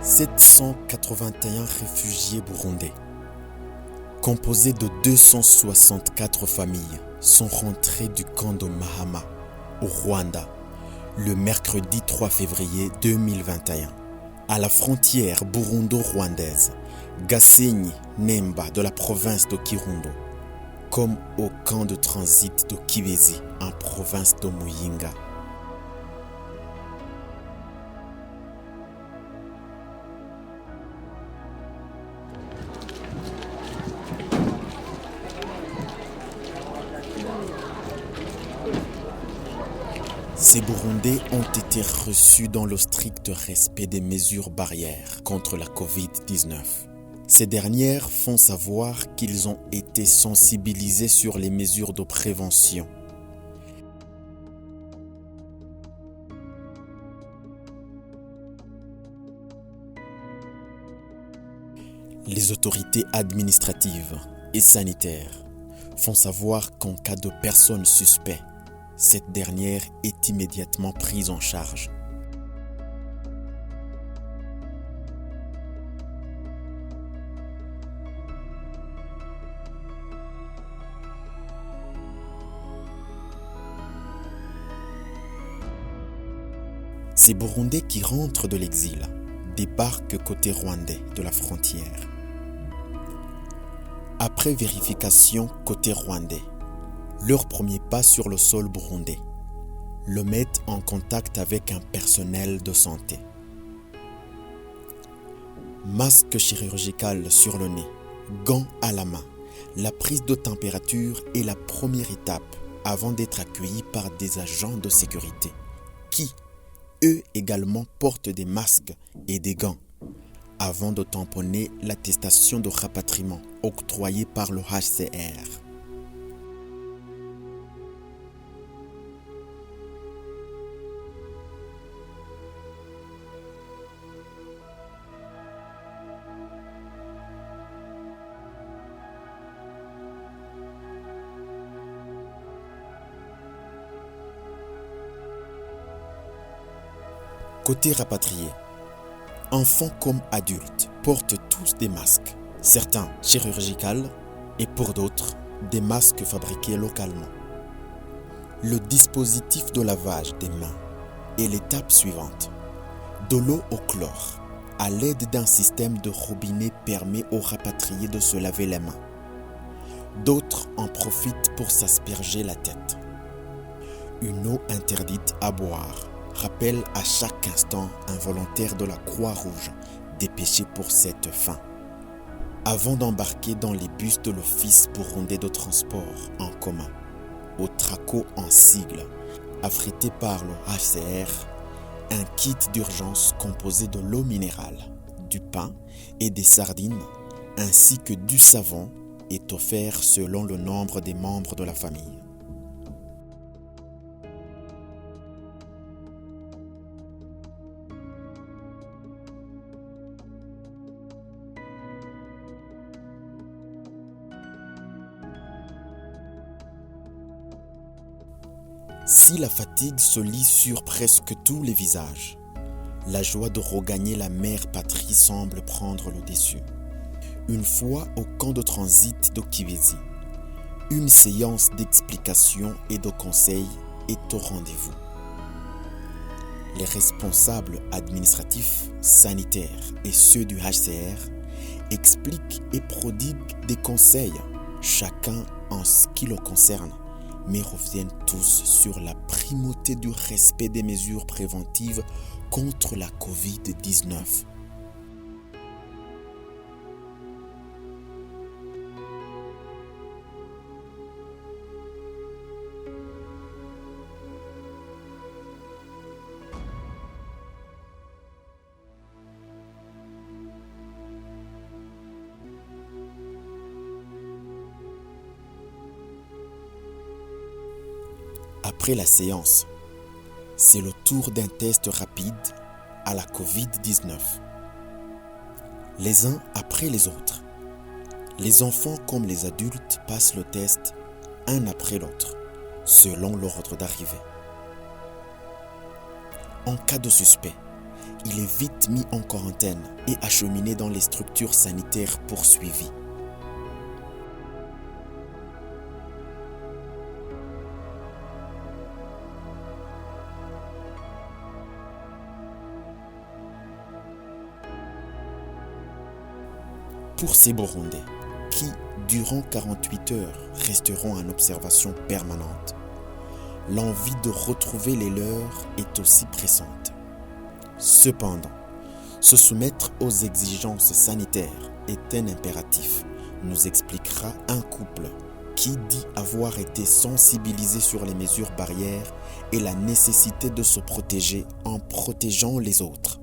781 réfugiés burundais, composés de 264 familles, sont rentrés du camp de Mahama, au Rwanda, le mercredi 3 février 2021, à la frontière burundo-rwandaise, Gasenyi Nemba de la province de Kirundo, comme au camp de transit de Kibezi, en province de Muyinga. Ces Burundais ont été reçus dans le strict respect des mesures barrières contre la Covid-19. Ces dernières font savoir qu'ils ont été sensibilisés sur les mesures de prévention. Les autorités administratives et sanitaires font savoir qu'en cas de personne suspecte, cette dernière est immédiatement prise en charge. Ces Burundais qui rentrent de l'exil débarquent côté rwandais de la frontière. Après vérification côté rwandais, leur premier pas sur le sol burundais le mettent en contact avec un personnel de santé. Masque chirurgical sur le nez, gants à la main, la prise de température est la première étape avant d'être accueillis par des agents de sécurité qui, eux également, portent des masques et des gants avant de tamponner l'attestation de rapatriement octroyée par le HCR. Côté rapatriés, enfants comme adultes portent tous des masques, certains chirurgicaux et pour d'autres, des masques fabriqués localement. Le dispositif de lavage des mains est l'étape suivante. De l'eau au chlore, à l'aide d'un système de robinet permet aux rapatriés de se laver les mains. D'autres en profitent pour s'asperger la tête. Une eau interdite à boire rappelle à chaque instant un volontaire de la Croix-Rouge dépêché pour cette fin. Avant d'embarquer dans les bus de l'Office burundais de transport en commun, au TRACO en sigle, affrété par le HCR, un kit d'urgence composé de l'eau minérale, du pain et des sardines, ainsi que du savon, est offert selon le nombre des membres de la famille. Si la fatigue se lit sur presque tous les visages, la joie de regagner la mère patrie semble prendre le dessus. Une fois au camp de transit de Kibezi, une séance d'explication et de conseils est au rendez-vous. Les responsables administratifs, sanitaires et ceux du HCR expliquent et prodiguent des conseils, chacun en ce qui le concerne, mais reviennent tous sur la primauté du respect des mesures préventives contre la Covid-19. Après la séance, c'est le tour d'un test rapide à la Covid-19. Les uns après les autres. Les enfants comme les adultes passent le test un après l'autre, selon l'ordre d'arrivée. En cas de suspect, il est vite mis en quarantaine et acheminé dans les structures sanitaires poursuivies. Pour ces Burundais, qui, durant 48 heures, resteront en observation permanente, l'envie de retrouver les leurs est aussi pressante. Cependant, se soumettre aux exigences sanitaires est un impératif, nous expliquera un couple qui dit avoir été sensibilisé sur les mesures barrières et la nécessité de se protéger en protégeant les autres.